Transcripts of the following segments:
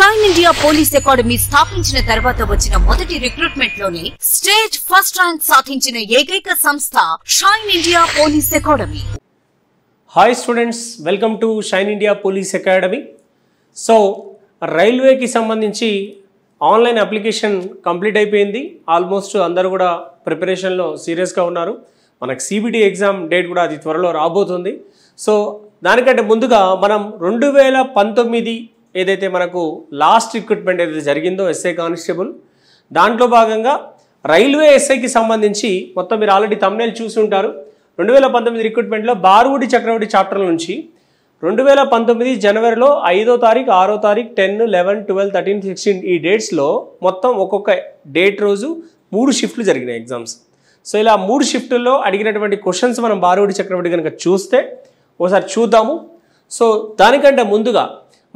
Shine India police academy స్థాపించిన తర్వాత వచ్చిన మొదటి రిక్రూట్మెంట్ లోనే స్టేట్ ఫస్ట్ ర్యాంక్ సాధించిన ఏకైక సంస్థ Shine India police academy. Hi students, welcome to Shine India police academy. So రైల్వేకి సంబంధించి ఆన్లైన్ అప్లికేషన్ కంప్లీట్ అయిపోయింది. ఆల్మోస్ట్ అందరూ కూడా ప్రిపరేషన్లో సీరియస్గా ఉన్నారు. మనకు సిబిటి ఎగ్జామ్ డేట్ కూడా అది త్వరలో రాబోతుంది. సో దానికంటే ముందుగా మనం 2019 ఏదైతే మనకు లాస్ట్ రిక్రూట్మెంట్ ఏదైతే జరిగిందో ఎస్ఐ కానిస్టేబుల్, దాంట్లో భాగంగా రైల్వే ఎస్ఐకి సంబంధించి మొత్తం మీరు ఆల్రెడీ థంబ్నెయిల్ చూసి ఉంటారు. 2019 రిక్రూట్మెంట్లో బారువుడి చక్రవర్తి చాప్టర్ నుంచి 2019 జనవరిలో 5వ తారీఖు, 6వ తారీఖు, 10, 11, 12, 13, 16 ఈ డేట్స్లో మొత్తం ఒక్కొక్క డేట్ రోజు 3 షిఫ్ట్లు జరిగినాయి ఎగ్జామ్స్. సో ఇలా 3 షిఫ్టుల్లో అడిగినటువంటి క్వశ్చన్స్ మనం బారువుడి చక్రవర్తి కనుక చూస్తే ఒకసారి చూద్దాము. సో దానికంటే ముందుగా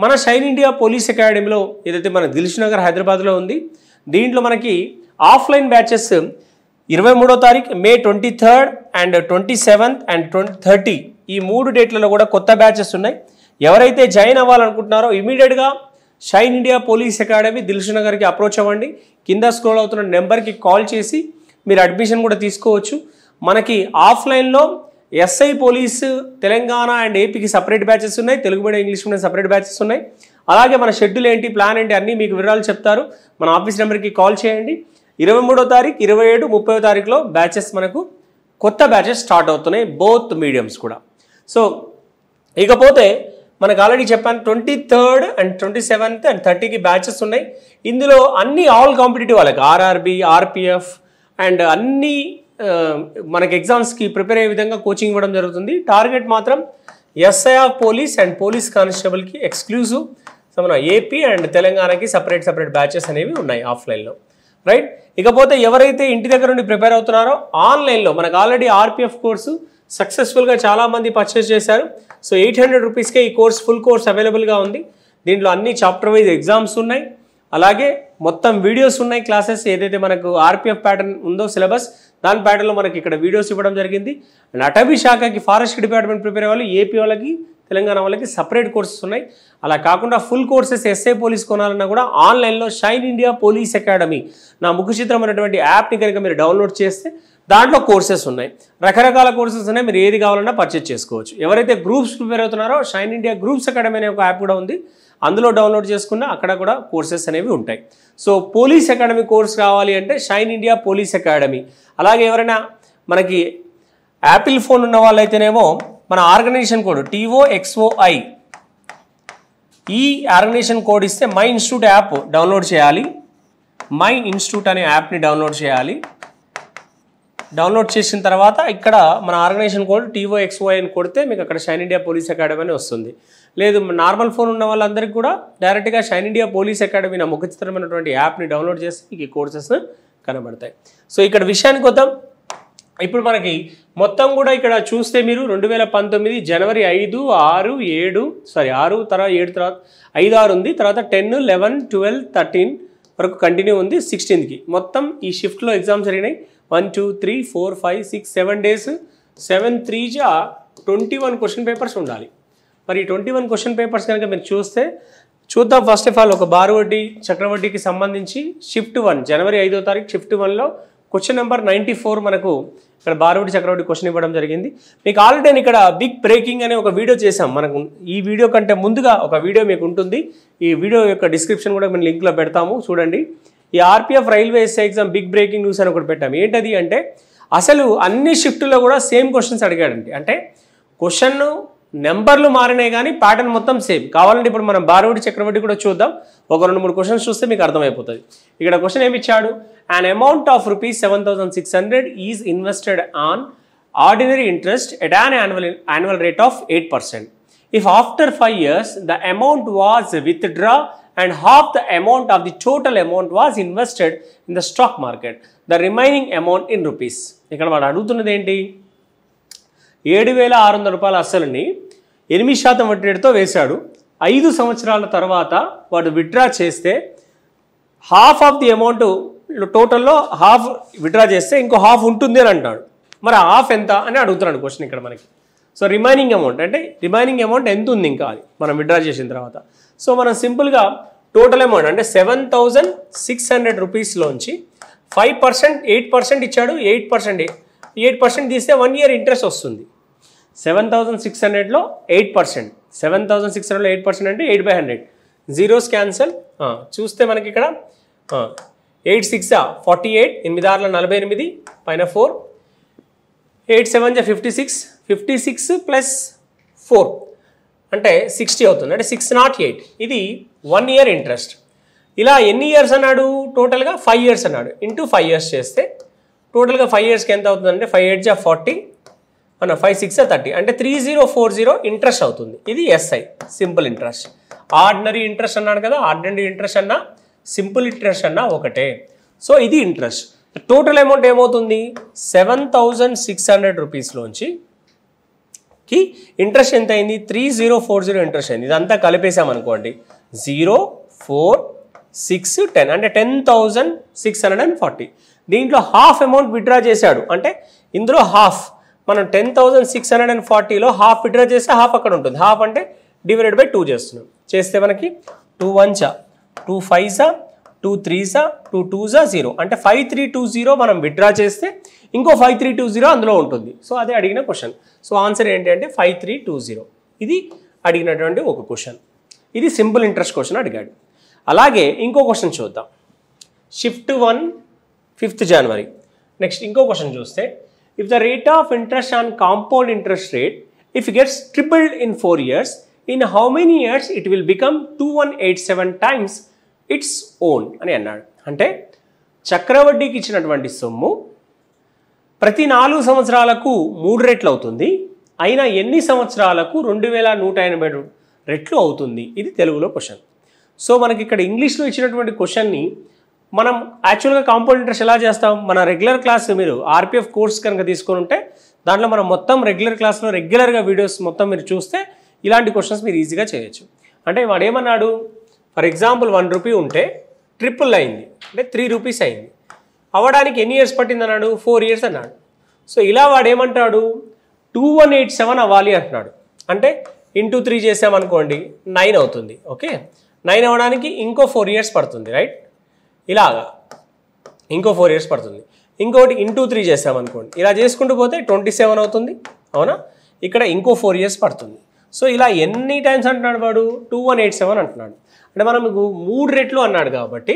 మన షైన్ ఇండియా పోలీస్ అకాడమీలో ఏదైతే మన దిల్సుఖ్నగర్ హైదరాబాద్లో ఉంది, దీంట్లో మనకి ఆఫ్లైన్ బ్యాచెస్ 23వ తారీఖు, మే 23rd అండ్ 27th అండ్ 30 ఈ 3 డేట్లలో కూడా కొత్త బ్యాచెస్ ఉన్నాయి. ఎవరైతే జాయిన్ అవ్వాలనుకుంటున్నారో ఇమీడియట్గా షైన్ ఇండియా పోలీస్ అకాడమీ దిల్సుఖ్నగర్కి అప్రోచ్ అవ్వండి. కింద స్క్రోల్ అవుతున్న నెంబర్కి కాల్ చేసి మీరు అడ్మిషన్ కూడా తీసుకోవచ్చు. మనకి ఆఫ్లైన్లో ఎస్ఐ పోలీసు తెలంగాణ అండ్ ఏపీకి సపరేట్ బ్యాచెస్ ఉన్నాయి, Telugu medium English medium separate batches ఉన్నాయి. అలాగే మన షెడ్యూల్ ఏంటి, ప్లాన్ ఏంటి అన్నీ మీకు వివరాలు చెప్తారు. మన ఆఫీస్ నెంబర్కి కాల్ చేయండి. 23వ తారీఖు, 27, 30వ తారీఖులో బ్యాచెస్ మనకు కొత్త బ్యాచెస్ స్టార్ట్ అవుతున్నాయి, బోత్ మీడియంస్ కూడా. సో ఇకపోతే మనకు ఆల్రెడీ చెప్పాను 23rd and 27th and 30కి batches ఉన్నాయి. ఇందులో అన్ని ఆల్ కాంపిటేటివ్ వాళ్ళకి ఆర్ఆర్బి, ఆర్పిఎఫ్ అండ్ అన్ని మనకి ఎగ్జామ్స్కి ప్రిపేర్ అయ్యే విధంగా కోచింగ్ ఇవ్వడం జరుగుతుంది. టార్గెట్ మాత్రం ఎస్ఐఆర్ పోలీస్ అండ్ పోలీస్ కానిస్టేబుల్కి ఎక్స్క్లూజివ్. సో మన ఏపీ అండ్ తెలంగాణకి సపరేట్ బ్యాచెస్ అనేవి ఉన్నాయి ఆఫ్లైన్లో, రైట్. ఇకపోతే ఎవరైతే ఇంటి దగ్గర నుండి ప్రిపేర్ అవుతున్నారో ఆన్లైన్లో మనకు ఆల్రెడీ ఆర్పిఎఫ్ కోర్సు సక్సెస్ఫుల్గా చాలామంది పర్చేస్ చేశారు. సో 800 రూపీస్కే ఈ కోర్స్, ఫుల్ కోర్స్ అవైలబుల్గా ఉంది. దీంట్లో అన్ని చాప్టర్ వైజ్ ఎగ్జామ్స్ ఉన్నాయి, అలాగే మొత్తం వీడియోస్ ఉన్నాయి. క్లాసెస్ ఏదైతే మనకు ఆర్పిఎఫ్ ప్యాటర్న్ ఉందో సిలబస్, దాని ప్యాటర్న్లో మనకి ఇక్కడ వీడియోస్ ఇవ్వడం జరిగింది. అండ్ అటవీ శాఖకి ఫారెస్ట్ డిపార్ట్మెంట్ ప్రిపేర్ అవ్వాలి, ఏపీ వాళ్ళకి తెలంగాణ వాళ్ళకి సపరేట్ కోర్సెస్ ఉన్నాయి. అలా కాకుండా ఫుల్ కోర్సెస్ ఎస్ఐ పోలీస్ కొనాలన్నా కూడా ఆన్లైన్లో షైన్ ఇండియా పోలీస్ అకాడమీ నా ముఖ చిత్రమైనటువంటి యాప్ని కనుక మీరు డౌన్లోడ్ చేస్తే దాంట్లో కోర్సెస్ ఉన్నాయి, రకరకాల కోర్సెస్ ఉన్నాయి. మీరు ఏది కావాలన్నా పర్చేజ్ చేసుకోవచ్చు. ఎవరైతే గ్రూప్స్ ప్రిపేర్ అవుతున్నారో షైన్ ఇండియా గ్రూప్స్ అకాడమీ అనే ఒక యాప్ కూడా ఉంది, అందులో డౌన్లోడ్ చేసుకున్న అక్కడ కూడా కోర్సెస్ అనేవి ఉంటాయి. సో పోలీస్ అకాడమీ కోర్స్ కావాలి అంటే షైన్ ఇండియా పోలీస్ అకాడమీ. అలాగే ఎవరైనా మనకి యాపిల్ ఫోన్ ఉన్న వాళ్ళైతేనేమో మన ఆర్గనైజేషన్ కోడ్ TOXOI ఈ ఆర్గనైజేషన్ కోడ్ ఇస్తే మై ఇన్స్టిట్యూట్ యాప్ డౌన్లోడ్ చేయాలి. మై ఇన్స్టిట్యూట్ అనే యాప్ని డౌన్లోడ్ చేయాలి. డౌన్లోడ్ చేసిన తర్వాత ఇక్కడ మన ఆర్గనైజేషన్ కోడ్ TOXOI అని కొడితే మీకు అక్కడ షైన్ ఇండియా పోలీస్ అకాడమీ అని వస్తుంది. లేదు నార్మల్ ఫోన్ ఉన్న వాళ్ళందరికీ కూడా డైరెక్ట్గా షైన్ ఇండియా పోలీస్ అకాడమీ నా ముఖ చిత్రమైనటువంటి యాప్ని డౌన్లోడ్ చేసి మీకు ఈ కోర్సెస్ కనబడతాయి. సో ఇక్కడ విషయానికి వద్దాం. ఇప్పుడు మనకి మొత్తం కూడా ఇక్కడ చూస్తే మీరు 2019 జనవరి 5, 6, 7 తర్వాత 5, 6 ఉంది, తర్వాత 10, 11, 12, 13 వరకు కంటిన్యూ ఉంది. 16కి మొత్తం ఈ షిఫ్ట్లో ఎగ్జామ్స్ జరిగినాయి. 1, 2, 3, 4, 5, 6, 7 డేస్. 7, 3 21 క్వశ్చన్ పేపర్స్ ఉండాలి. మరి 21 క్వశ్చన్ పేపర్స్ కనుక మీరు చూద్దాం. ఫస్ట్ ఆఫ్ ఆల్ ఒక బారువడ్డి చక్రవడ్డీకి సంబంధించి షిఫ్ట్ 1 జనవరి 5వ తారీఖు షిఫ్ట్ 1లో క్వశ్చన్ నెంబర్ 94 మనకు ఇక్కడ బారువడ్డి చక్రవడ్డీ క్వశ్చన్ ఇవ్వడం జరిగింది. మీకు ఆల్రెడీ నేను ఇక్కడ బిగ్ బ్రేకింగ్ అనే ఒక వీడియో చేశాం. మనకు ఈ వీడియో కంటే ముందుగా ఒక వీడియో మీకు ఉంటుంది. ఈ వీడియో యొక్క డిస్క్రిప్షన్ కూడా మేము లింక్లో పెడతాము, చూడండి. ఈ RPF railway SI exam big breaking news అని ఒకటి పెట్టాము. ఏంటది అంటే అసలు అన్ని షిఫ్ట్లో కూడా సేమ్ క్వశ్చన్స్ అడిగాడండి. అంటే క్వశ్చన్ నెంబర్లు మారినాయి కానీ ప్యాటర్న్ మొత్తం సేమ్. కావాలంటే ఇప్పుడు మనం బారువడ్డి చక్రవడ్డీ కూడా చూద్దాం. ఒక 2-3 క్వశ్చన్స్ చూస్తే మీకు అర్థమైపోతుంది. ఇక్కడ క్వశ్చన్ ఏమి ఇచ్చాడు, an amount of rupees 7,600 is invested on ordinary interest at an annual rate of 8%. If after 5 years the amount was withdrawn and half the amount of the total amount was invested in the stock market, the remaining amount in rupees. ఇక్కడ వాడు అడుగుతున్నది ఏంటి, 7,600 రూపాయల అసలుని 8% వడ్డీ రేటుతో వేశాడు. 5 సంవత్సరాల తర్వాత వాడు విత్డ్రా చేస్తే హాఫ్ ఆఫ్ ది అమౌంట్, టోటల్లో హాఫ్ విత్డ్రా చేస్తే ఇంకో హాఫ్ ఉంటుంది అని అంటాడు. మరి హాఫ్ ఎంత అని అడుగుతున్నాడు క్వశ్చన్ ఇక్కడ మనకి. సో రిమైనింగ్ అమౌంట్ అంటే రిమైనింగ్ అమౌంట్ ఎంత ఉంది ఇంకా అది మనం విత్డ్రా చేసిన తర్వాత. సో మనం సింపుల్గా టోటల్ అమౌంట్ అంటే 7,600 రూపీస్లోంచి 5% 8% ఇచ్చాడు. 8% తీస్తే 1 year ఇంట్రెస్ట్ వస్తుంది. 7,600లో 8%, 7,600లో 8% అంటే 8/100. Zeros cancel. చూస్తే మనకి ఇక్కడ 8 6 48, 8 6 48 పైన 4, 8 7 56, 56 ప్లస్ 4 అంటే 60 అవుతుంది. అంటే 608. ఇది 1 year ఇంట్రెస్ట్. ఇలా ఎన్ని ఇయర్స్ అన్నాడు? టోటల్గా 5 years అన్నాడు. ఇంటూ 5 years చేస్తే టోటల్గా 5 yearsకి ఎంత అవుతుందంటే 5 8 40, 5 6 30 అంటే 3040 ఇంట్రెస్ట్ అవుతుంది. ఇది SI, simple interest. Ordinary interest అన్నాడు కదా, ఆర్డినరీ ఇంట్రెస్ట్ అన్నా సింపుల్ ఇంట్రెస్ట్ అన్నా ఒకటే. సో ఇది ఇంట్రెస్ట్. టోటల్ అమౌంట్ ఏమవుతుంది? 7,600 రూపీస్లోంచి కి ఇంట్రెస్ట్ ఎంత అయింది? 3040 ఇంట్రెస్ట్ అయింది. ఇదంతా కలిపేసామనుకోండి 0 4 6 10 అంటే 10,640. దీంట్లో హాఫ్ అమౌంట్ విత్డ్రా చేశాడు. అంటే ఇందులో హాఫ్ మనం 10,640లో హాఫ్ విత్డ్రా చేస్తే హాఫ్ అక్కడ ఉంటుంది. హాఫ్ అంటే డివైడెడ్ బై 2 చేస్తున్నాం. చేస్తే మనకి 2 1 2 5 2 3 2 2 0 అంటే 5320 మనం విత్డ్రా చేస్తే ఇంకో 5320 అందులో ఉంటుంది. సో అదే అడిగిన క్వశ్చన్. సో ఆన్సర్ ఏంటి అంటే 5320. ఇది అడిగినటువంటి ఒక క్వశ్చన్. ఇది సింపుల్ ఇంట్రెస్ట్ క్వశ్చన్ అడిగాడు. అలాగే ఇంకో క్వశ్చన్ చూద్దాం. Shift 1 5th January. నెక్స్ట్ ఇంకో క్వశ్చన్ చూస్తే, if the rate of interest on compound interest rate if gets tripled in 4 years, in how many years it will become 2187 times its own అని అన్నాడు. అంటే చక్రవడ్డీకి ఇచ్చినటువంటి సొమ్ము ప్రతి 4 సంవత్సరాలకు 3 రెట్లు అవుతుంది. అయినా ఎన్ని సంవత్సరాలకు 2180 రెట్లు అవుతుంది? ఇది తెలుగులో క్వశ్చన్. సో మనకి ఇక్కడ ఇంగ్లీష్లో ఇచ్చినటువంటి క్వశ్చన్ని మనం యాక్చువల్గా కాంపౌండ్ ఇంట్రెస్ట్ ఎలా చేస్తాం? మన రెగ్యులర్ క్లాస్ మీరు ఆర్పిఎఫ్ కోర్స్ కనుక తీసుకొని ఉంటే దాంట్లో మనం మొత్తం రెగ్యులర్ క్లాస్లో రెగ్యులర్గా వీడియోస్ మొత్తం మీరు చూస్తే ఇలాంటి క్వశ్చన్స్ మీరు ఈజీగా చేయొచ్చు. అంటే వాడు ఏమన్నాడు? ఫర్ ఎగ్జాంపుల్ 1 రూపీ ఉంటే ట్రిపుల్ అయింది అంటే 3 రూపీస్ అయింది. అవ్వడానికి ఎన్ని ఇయర్స్ పట్టింది అన్నాడు? 4 years అన్నాడు. సో ఇలా వాడు ఏమంటాడు? 2187 అవ్వాలి అంటున్నాడు. అంటే ఇంటూ 3 చేసామనుకోండి 9 అవుతుంది. ఓకే, 9 అవ్వడానికి ఇంకో 4 years పడుతుంది. రైట్, ఇలాగా ఇంకో 4 years పడుతుంది. ఇంకోటి ఇంటూ 3 చేసామనుకోండి, ఇలా చేసుకుంటూ పోతే 27 అవుతుంది. అవునా, ఇక్కడ ఇంకో 4 years పడుతుంది. సో ఇలా ఎన్ని టైమ్స్ అంటున్నాడు వాడు? 2187 అంటున్నాడు. అంటే మనం 3 రెట్లు అన్నాడు కాబట్టి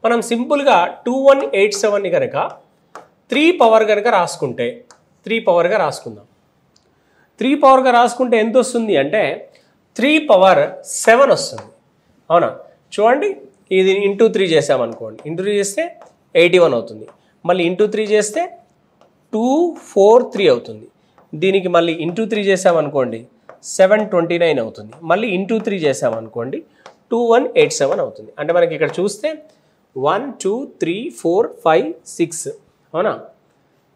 మనం సింపుల్గా 2187ని కనుక 3 పవర్ కనుక రాసుకుంటే 3 పవర్గా రాసుకుందాం. 3 పవర్గా రాసుకుంటే ఎంత వస్తుంది అంటే 3 power 7 వస్తుంది. అవునా, చూడండి, ఇది ఇంటూ 3 చేసామనుకోండి, ఇంటూ 3 చేస్తే 81 అవుతుంది. మళ్ళీ ఇంటూ 3 చేస్తే 243 అవుతుంది. దీనికి మళ్ళీ ఇంటూ 3 చేసామనుకోండి 729 అవుతుంది. మళ్ళీ ఇంటూ 3 చేసామనుకోండి 2187 అవుతుంది. అంటే మనకి ఇక్కడ చూస్తే 1 2 3 4 5 6 అవునా,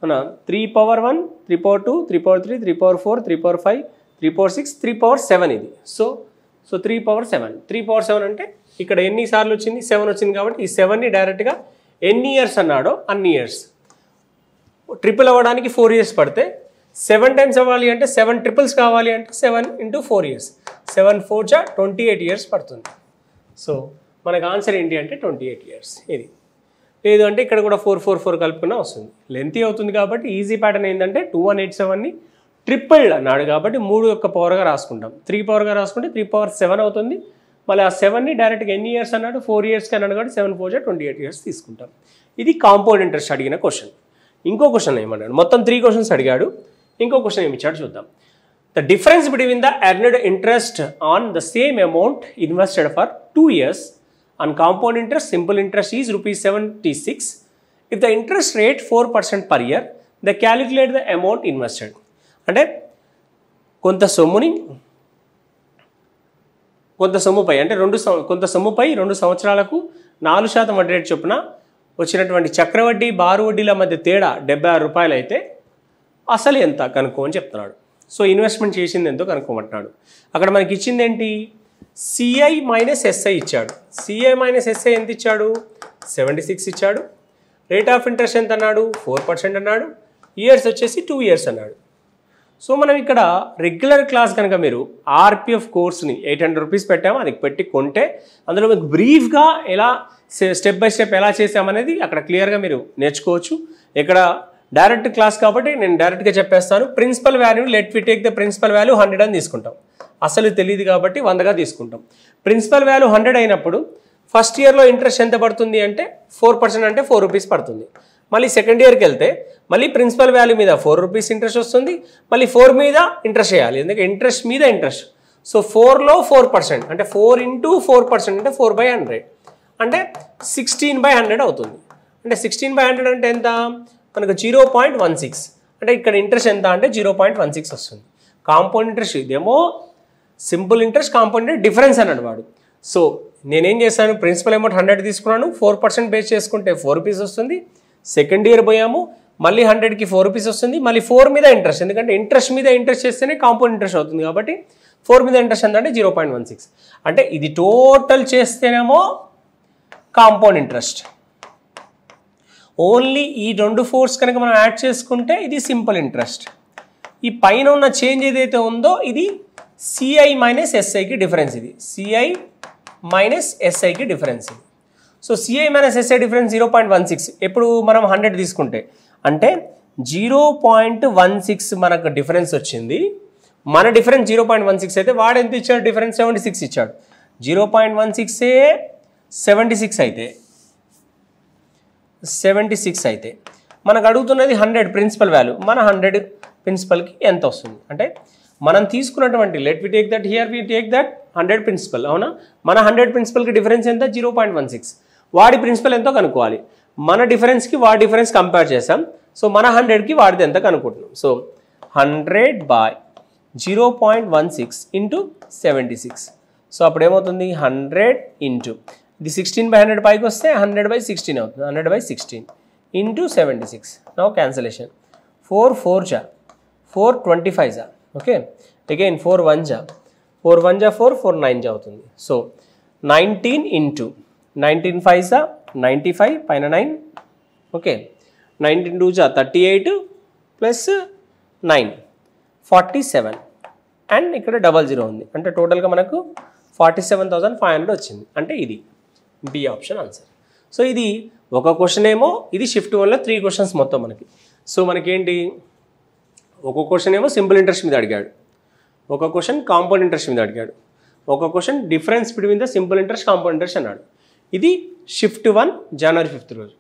అవునా, 3 power 1 3 power 2 3 power 3 3 power 4 3 power 5 3 power 6 3 power 7 ఇది. సో 3 power 7 3 power 7 అంటే ఇక్కడ ఎన్ని సార్లు వచ్చింది? 7 వచ్చింది. కాబట్టి ఈ 7ని డైరెక్ట్గా ఎన్ని ఇయర్స్ అన్నాడో అన్ని ఇయర్స్. ట్రిపుల్ అవ్వడానికి 4 years పడితే 7 times అవ్వాలి అంటే 7 triples కావాలి అంటే 7 into 4 years. 7 4 28 years పడుతుంది. సో మనకు ఆన్సర్ ఏంటి అంటే 28 years. ఇది లేదు అంటే ఇక్కడ కూడా 4 4 4 కలుపుకున్నా వస్తుంది. లెంతీ అవుతుంది కాబట్టి ఈజీ ప్యాటర్న్ ఏంటంటే 2187ని ట్రిపుల్ అన్నాడు కాబట్టి 3 యొక్క పవర్గా రాసుకుంటాం. 3 పవర్గా రాసుకుంటే 3 power 7 అవుతుంది. మళ్ళీ ఆ 7ని డైరెక్ట్గా ఎన్ని ఇయర్స్ అన్నాడు? 4 yearsకి అన్నాడు కాబట్టి 7 4 28 years తీసుకుంటాం. ఇది కాంపౌండ్ ఇంట్రెస్ట్ అడిగిన క్వశ్చన్. ఇంకో క్వశ్చన్ ఏమన్నాడు? మొత్తం 3 questions అడిగాడు. ఇంకో క్వశ్చన్ ఏమి ఇచ్చాడు చూద్దాం. The difference between the earned interest on the same amount invested for 2 years on compound interest, simple interest is ₹76. If the interest rate 4% per year, they calculate the amount invested. అంటే కొంత సొమ్ముపై అంటే కొంత సొమ్ముపై 2 సంవత్సరాలకు 4% వడ్డీ రేటు చొప్పున వచ్చినటువంటి చక్రవడ్డీ బారు వడ్డీల మధ్య తేడా ₹76 అయితే అసలు ఎంత కనుక్కో అని చెప్తున్నాడు. సో ఇన్వెస్ట్మెంట్ చేసింది ఎంతో కనుక్కోమంటున్నాడు. అక్కడ మనకి ఇచ్చింది ఏంటి? సిఐ మైనస్ ఎస్ఐ ఇచ్చాడు. సిఐ మైనస్ ఎస్ఐ ఎంత ఇచ్చాడు? 76 ఇచ్చాడు. రేట్ ఆఫ్ ఇంట్రెస్ట్ ఎంత అన్నాడు? 4% అన్నాడు. ఇయర్స్ వచ్చేసి 2 years అన్నాడు. సో మనం ఇక్కడ రెగ్యులర్ క్లాస్ కనుక మీరు ఆర్పిఎఫ్ కోర్స్ని 800 రూపీస్ పెట్టాము, అది పెట్టి కొంటే అందులో మీకు బ్రీఫ్గా ఎలా స్టెప్ బై స్టెప్ ఎలా చేసామనేది అక్కడ క్లియర్గా మీరు నేర్చుకోవచ్చు. ఇక్కడ డైరెక్ట్ క్లాస్ కాబట్టి నేను డైరెక్ట్గా చెప్పేస్తాను. Principal value let we take the principal value 100 అని తీసుకుంటాం. అసలు తెలియదు కాబట్టి 100గా తీసుకుంటాం. ప్రిన్సిపల్ వాల్యూ 100 అయినప్పుడు ఫస్ట్ ఇయర్లో ఇంట్రెస్ట్ ఎంత పడుతుంది అంటే 4% అంటే 4 రూపీస్ పడుతుంది. మళ్ళీ సెకండ్ ఇయర్కి వెళ్తే మళ్ళీ ప్రిన్సిపల్ వాల్యూ మీద 4 రూపీస్ ఇంట్రెస్ట్ వస్తుంది, మళ్ళీ 4 మీద ఇంట్రెస్ట్ చేయాలి, ఎందుకంటే ఇంట్రెస్ట్ మీద ఇంట్రెస్ట్. సో 4లో 4% అంటే 4 × 4% అంటే 4/100 అంటే 16/100 అవుతుంది. అంటే 16/100 అంటే ఎంత మనకు 0.16. అంటే ఇక్కడ ఇంట్రెస్ట్ ఎంత అంటే 0.16 వస్తుంది. కాంపౌండ్ ఇంట్రెస్ట్ ఇదేమో simple interest, compound interest difference అన్నాడు వాడు. సో నేనేం చేశాను, ప్రిన్సిపల్ అమౌంట్ 100 తీసుకున్నాను, 4% బేస్ చేసుకుంటే 4 రూపీస్ వస్తుంది. సెకండ్ ఇయర్ పోయాము, మళ్ళీ 100కి 4 రూపీస్ వస్తుంది, మళ్ళీ 4 మీద ఇంట్రెస్ట్, ఎందుకంటే ఇంట్రెస్ట్ మీద ఇంట్రెస్ట్ చేస్తేనే కాంపౌండ్ ఇంట్రెస్ట్ అవుతుంది కాబట్టి 4 మీద ఇంట్రెస్ట్ ఎంత అంటే 0.16. అంటే ఇది టోటల్ చేస్తేనేమో కాంపౌండ్ ఇంట్రెస్ట్. ఓన్లీ ఈ 2 4s కనుక మనం యాడ్ చేసుకుంటే ఇది సింపుల్ ఇంట్రెస్ట్. ఈ పైన ఉన్న చేంజ్ ఏదైతే ఉందో ఇది సిఐ మైనస్ ఎస్ఐకి డిఫరెన్స్. ఇది సిఐ మైనస్ ఎస్ఐకి డిఫరెన్స్. ఇది so CI minus SI difference 0.16. ఎప్పుడు మనం 100 తీసుకుంటే అంటే 0.16 మనకు డిఫరెన్స్ వచ్చింది. మన డిఫరెన్స్ 0.16 అయితే వాడు ఎంత ఇచ్చాడు, డిఫరెన్స్ 76 ఇచ్చాడు. 0.16 76 అయితే 76 అయితే మనకు అడుగుతున్నది 100 ప్రిన్సిపల్ వాల్యూ. మన 100 ప్రిన్సిపల్కి ఎంత వస్తుంది అంటే మనం తీసుకున్నటువంటి let we take that here we take that 100 principal. అవునా, మన 100 ప్రిన్సిపల్కి డిఫరెన్స్ ఎంత 0.16. వాడి ప్రిన్సిపల్ ఎంతో కనుక్కోవాలి. మన డిఫరెన్స్కి వాడి డిఫరెన్స్ కంపేర్ చేసాం. సో మన 100కి వాడిది ఎంత కనుక్కుంటున్నాం. సో 100/0.16 × 76. సో అప్పుడు ఏమవుతుంది 100 ఇంటూ ఇది 16/100 పైకి వస్తే 100/16 అవుతుంది. 100/16 ఇంటూ 76. Now cancellation. 4 4 జా 4 25 జా. ఓకే, అగైన్ 4 1 జా 4 1 జా 4 4 9 జా అవుతుంది. సో 19 ఇంటూ 19 5 జా 95 పైన 9. ఓకే, 19 2 జా 38 ప్లస్ 9 47 అండ్ ఇక్కడ 00 ఉంది. అంటే టోటల్గా మనకు 47,500 వచ్చింది. అంటే ఇది బి ఆప్షన్ ఆన్సర్. సో ఇది ఒక క్వశ్చన్ ఏమో, ఇది షిఫ్ట్ 1లో 3 క్వశ్చన్స్ మొత్తం మనకి. సో మనకేంటి, ఒక క్వశ్చన్ ఏమో సింపుల్ ఇంట్రెస్ట్ మీద అడిగాడు, ఒక క్వశ్చన్ కాంపౌండ్ ఇంట్రెస్ట్ మీద అడిగాడు, ఒక question difference between the simple interest compound interest అన్నాడు. ఇది షిఫ్ట్ 1 జనవరి 5th రోజు.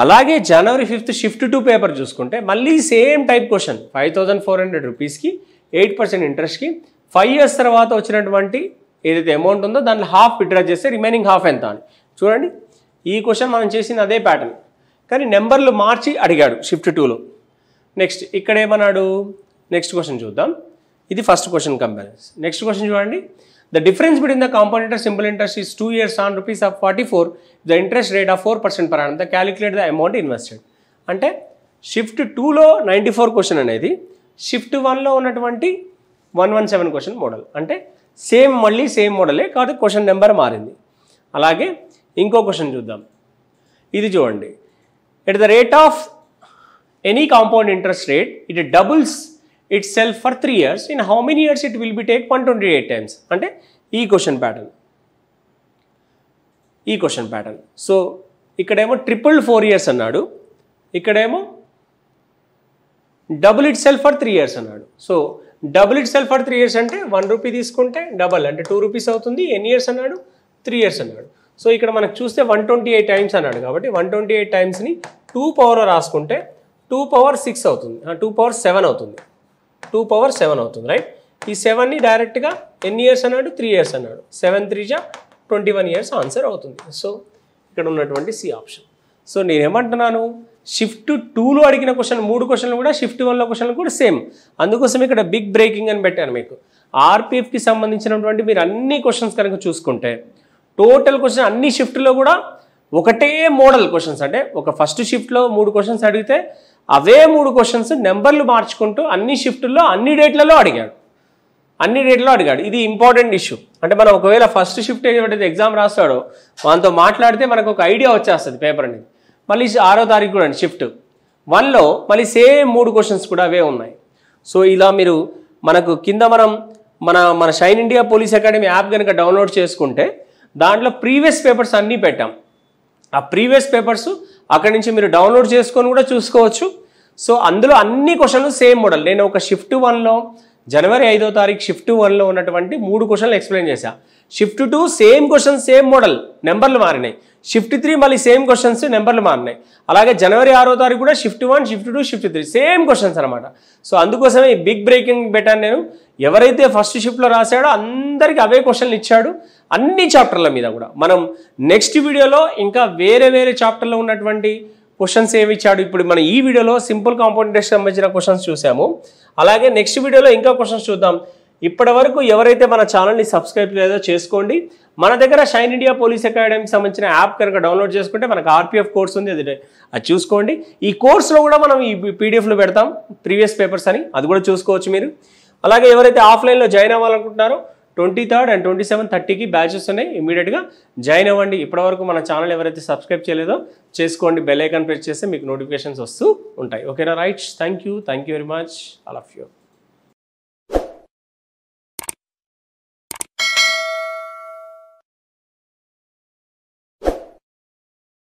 అలాగే జనవరి 5th షిఫ్ట్ 2 పేపర్ చూసుకుంటే మళ్ళీ సేమ్ టైప్ క్వశ్చన్ 5,400 రూపీస్కి 8% ఇంట్రెస్ట్కి 5 years తర్వాత వచ్చినటువంటి ఏదైతే అమౌంట్ ఉందో దాంట్లో హాఫ్ విత్డ్రా చేస్తే రిమైనింగ్ హాఫ్ ఎంత అని చూడండి. ఈ క్వశ్చన్ మనం చేసిన అదే ప్యాటర్న్ కానీ నెంబర్లు మార్చి అడిగాడు షిఫ్ట్ 2లో. నెక్స్ట్ ఇక్కడ ఏమన్నాడు, నెక్స్ట్ క్వశ్చన్ చూద్దాం. ఇది first question comparison. Next question చూడండి. The difference between the compound interest simple interest is 2 years on ₹44. The interest rate of 4% per annum. The calculate the amount invested. అంటే shift 2లో 94 question అనేది shift 1లో ఉన్నటువంటి 117 question model. అంటే same మళ్ళీ same మోడలే కాదు, క్వశ్చన్ నెంబర్ మారింది. అలాగే ఇంకో క్వశ్చన్ చూద్దాం. ఇది చూడండి. At the rate of any compound interest rate it doubles it self for 3 years. In how many years it will be take 128 times. అంటే ఈ క్వశ్చన్ ప్యాటర్న్, ఈ క్వశ్చన్ ప్యాటర్న్. సో ఇక్కడేమో 4 years అన్నాడు, ఇక్కడేమో double it self for 3 years అన్నాడు. So double it self for 3 years అంటే 1 rupee తీసుకుంటే double అంటే 2 rupees అవుతుంది. ఎన్ని ఇయర్స్ అన్నాడు, 3 years అన్నాడు. సో ఇక్కడ మనకు చూస్తే 128 times అన్నాడు కాబట్టి 128 timesని 2 power రాసుకుంటే 2 power 6 అవుతుంది, 2 power 7 అవుతుంది, 2 power 7 అవుతుంది. రైట్, ఈ 7ని డైరెక్ట్గా ఎన్ని ఇయర్స్ అన్నాడు, 3 years అన్నాడు. 7 3 జా 21 years ఆన్సర్ అవుతుంది. సో ఇక్కడ ఉన్నటువంటి సి ఆప్షన్. సో నేనేమంటున్నాను, షిఫ్ట్ 2లో అడిగిన క్వశ్చన్ 3 క్వశ్చన్లు కూడా షిఫ్ట్ 1లో క్వశ్చన్లు కూడా సేమ్. అందుకోసం ఇక్కడ బిగ్ బ్రేకింగ్ అని పెట్టాను మీకు. ఆర్పిఎఫ్కి సంబంధించినటువంటి మీరు అన్ని క్వశ్చన్స్ కనుక చూసుకుంటే టోటల్ క్వశ్చన్ అన్ని షిఫ్ట్లో కూడా ఒకటే మోడల్ క్వశ్చన్స్. అంటే ఒక ఫస్ట్ షిఫ్ట్లో 3 క్వశ్చన్స్ అడిగితే అవే 3 క్వశ్చన్స్ నెంబర్లు మార్చుకుంటూ అన్ని షిఫ్ట్లో అన్ని డేట్లలో అడిగాడు, అన్ని డేట్లో అడిగాడు. ఇది ఇంపార్టెంట్ ఇష్యూ. అంటే మనం ఒకవేళ ఫస్ట్ షిఫ్ట్ ఏదైతే ఎగ్జామ్ రాస్తాడో మనతో మాట్లాడితే మనకు ఒక ఐడియా వచ్చేస్తుంది పేపర్ అనేది. మళ్ళీ 6వ తారీఖు కూడా షిఫ్ట్ 1లో మళ్ళీ సేమ్ 3 క్వశ్చన్స్ కూడా అవే ఉన్నాయి. సో ఇలా మీరు మనకు కింద మన shine India police academy app కనుక డౌన్లోడ్ చేసుకుంటే దాంట్లో ప్రీవియస్ పేపర్స్ అన్నీ పెట్టాం. ఆ ప్రీవియస్ పేపర్స్ అక్కడి నుంచి మీరు డౌన్లోడ్ చేసుకొని కూడా చూసుకోవచ్చు. సో అందులో అన్ని క్వశ్చన్లు సేమ్ మోడల్. నేను ఒక షిఫ్ట్ 1లో జనవరి 5వ తారీఖు షిఫ్ట్ 1లో ఉన్నటువంటి 3 క్వశ్చన్లు ఎక్స్ప్లెయిన్ చేశా. Shift 2 same question same model, నెంబర్లు మారినాయి. షిఫ్ట్ 3 మళ్ళీ సేమ్ క్వశ్చన్స్, నెంబర్లు మారినాయి. అలాగే జనవరి 6వ తారీఖు కూడా shift 1, shift 2, shift 3 same questions అనమాట. సో అందుకోసమే ఈ బిగ్ బ్రేకింగ్ పెట్టాను నేను. ఎవరైతే ఫస్ట్ షిఫ్ట్లో రాశాడో అందరికీ అవే క్వశ్చన్లు ఇచ్చాడు, అన్ని చాప్టర్ల మీద కూడా. మనం నెక్స్ట్ వీడియోలో ఇంకా వేరే చాప్టర్లో ఉన్నటువంటి క్వశ్చన్స్ ఏమి ఇచ్చాడు. ఇప్పుడు మనం ఈ వీడియోలో సింపుల్ కాంపౌండ్ ఇంట్రెస్ట్ సంబంధించిన క్వశ్చన్స్ చూసాము. అలాగే నెక్స్ట్ వీడియోలో ఇంకా క్వశ్చన్స్ చూద్దాం. ఇప్పటి వరకు ఎవరైతే మన ఛానల్ని సబ్స్క్రైబ్ లేదో చేసుకోండి. మన దగ్గర షైన్ ఇండియా పోలీస్ అకాడమీకి సంబంధించిన యాప్ కనుక డౌన్లోడ్ చేసుకుంటే మనకు ఆర్పిఎఫ్ కోర్స్ ఉంది, అది చూసుకోండి. ఈ కోర్సులో కూడా మనం ఈ పీడిఎఫ్లో పెడతాం ప్రీవియస్ పేపర్స్ అని, అది కూడా చూసుకోవచ్చు మీరు. అలాగే ఎవరైతే ఆఫ్లైన్లో జాయిన్ అవ్వాలనుకుంటున్నారో 23rd and 27-30కి బ్యాచెస్ ఉన్నాయి, ఇమీడియట్గా జాయిన్ అవ్వండి. ఇప్పటివరకు మన ఛానల్ ఎవరైతే సబ్స్క్రైబ్ చేయలేదో చేసుకోండి, బెల్ ఐకాన్ ప్రెస్ చేస్తే మీకు నోటిఫికేషన్స్ వస్తూ ఉంటాయి. ఓకేనా? Right, thank you very much all of you.